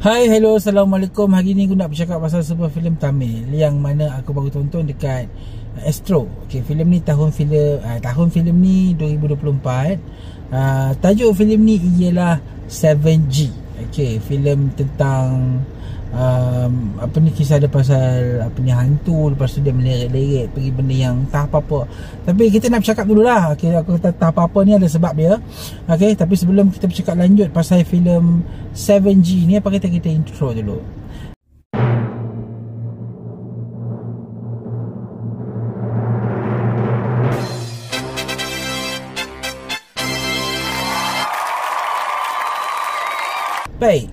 Hai, hello, Assalamualaikum. Hari ni aku nak bercakap pasal sebuah filem Tamil yang mana aku baru tonton dekat Astro. Okey, filem ni tahun filem ni 2024. Tajuk filem ni ialah 7G. Okey, filem tentang kisah dia pasal hantu, lepas tu dia meleret-leret pergi benda yang tak apa-apa. Tapi kita nak bercakap dululah. Okey, aku kata tak apa-apa ni ada sebab dia. Okey, tapi sebelum kita bercakap lanjut pasal filem 7G ni, apa kata kita intro dulu. Baik,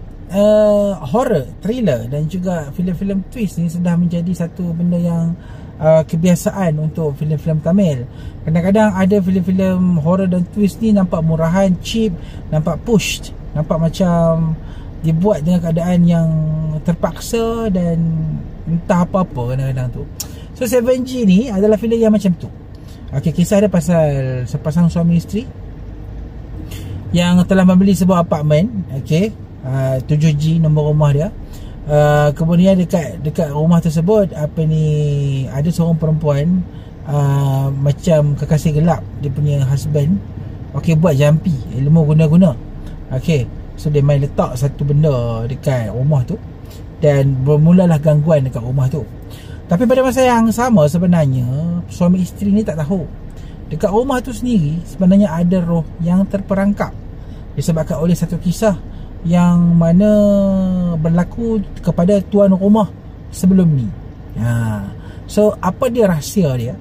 horror, thriller dan juga filem-filem twist ni sudah menjadi satu benda yang kebiasaan untuk filem-filem Tamil. Kadang-kadang ada filem-filem horror dan twist ni nampak murahan, cheap, nampak pushed, nampak macam dibuat dengan keadaan yang terpaksa dan entah apa-apa kadang-kadang tu. So 7G ni adalah filem yang macam tu. Okey, kisah dia pasal sepasang suami isteri yang telah membeli sebuah apartmen. Okey, 7G nombor rumah dia. Kemudian dekat rumah tersebut ada seorang perempuan macam kekasih gelap dia punya husband. Okey, buat jampi, ilmu guna-guna. Okey, so dia main letak satu benda dekat rumah tu dan bermulalah gangguan dekat rumah tu. Tapi pada masa yang sama sebenarnya suami isteri ni tak tahu dekat rumah tu sendiri sebenarnya ada roh yang terperangkap disebabkan oleh satu kisah yang mana berlaku kepada tuan rumah sebelum ni. So apa dia rahsia dia?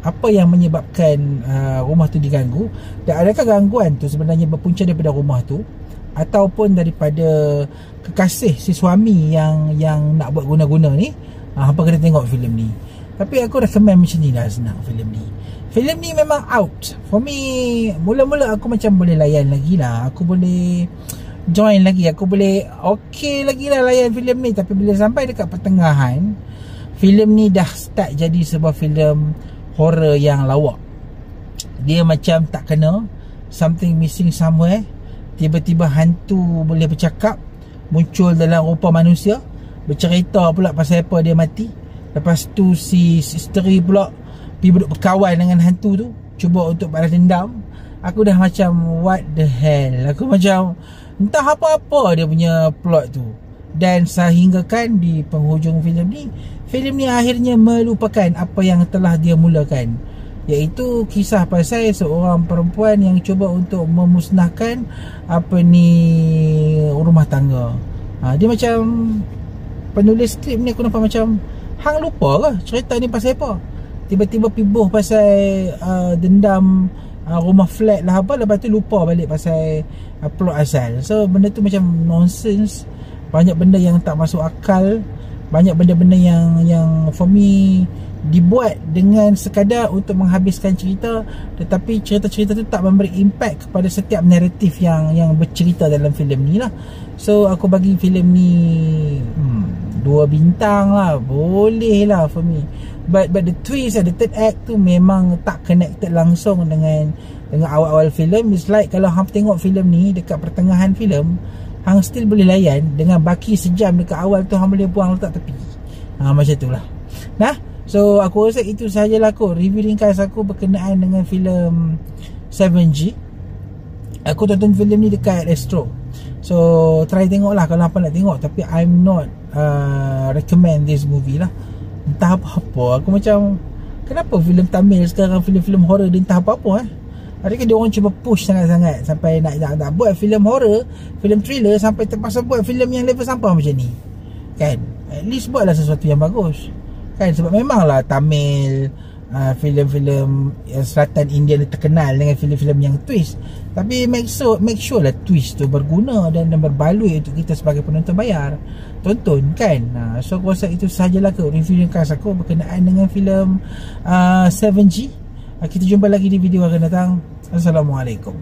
Apa yang menyebabkan rumah tu diganggu? Dan adakah gangguan tu sebenarnya berpunca daripada rumah tu ataupun daripada kekasih si suami yang nak buat guna-guna ni? Apa kena tengok filem ni. Tapi aku recommend macam ni lah, senang filem ni. Filem ni memang out. For me, mula-mula aku macam boleh layan lagi lah. Aku boleh join lagi, aku boleh okey lagi lah layan filem ni. Tapi bila sampai dekat pertengahan, filem ni dah start jadi sebuah filem horror yang lawak. Dia macam tak kena, something missing somewhere. Tiba-tiba hantu boleh bercakap, muncul dalam rupa manusia, bercerita pula pasal apa dia mati. Lepas tu si isteri pula pergi duduk berkawan dengan hantu tu, cuba untuk balas dendam. Aku dah macam what the hell. Aku macam entah apa-apa dia punya plot tu. Dan sehinggakan di penghujung filem ni akhirnya melupakan apa yang telah dia mulakan, iaitu kisah pasal seorang perempuan yang cuba untuk memusnahkan rumah tangga. Dia macam penulis skrip ni aku nampak macam hang lupa ke cerita ni pasal apa. Tiba-tiba pibuh pasal dendam rumah flat lah apa, lepas tu lupa balik pasal plot asal. So benda tu macam nonsense. Banyak benda yang tak masuk akal. Banyak benda-benda yang for me dibuat dengan sekadar untuk menghabiskan cerita, tetapi cerita-cerita tu tak memberi impact kepada setiap naratif yang bercerita dalam filem ni lah. So aku bagi filem ni 2 bintang lah, boleh lah for me. But the twist, the third act tu memang tak connected langsung dengan awal-awal filem. It's like kalau hang tengok filem ni dekat pertengahan filem, hang still boleh layan, dengan baki sejam dekat awal tu hang boleh buang letak tepi. Macam tu lah. Nah, so aku rasa itu sahajalah aku review ringkas aku berkenaan dengan filem 7G. Aku tonton filem ni dekat Astro. So try tengok lah kalau apa nak tengok. Tapi I'm not recommend this movie lah. Entah apa-apa. Aku macam, kenapa filem Tamil sekarang filem-filem horror dia entah apa-apa Adakah dia orang cuba push sangat-sangat sampai nak buat filem horror, filem thriller, sampai terpaksa buat filem yang level sampah macam ni kan? At least buatlah sesuatu yang bagus kan? Sebab memanglah Tamil, filem-filem selatan India ni terkenal dengan filem-filem yang twist. Tapi make sure lah twist tu berguna dan berbaloi untuk kita sebagai penonton bayar tonton kan. So aku rasa itu sahajalah ke review ringkas aku berkenaan dengan filem 7G. Kita jumpa lagi di video akan datang. Assalamualaikum.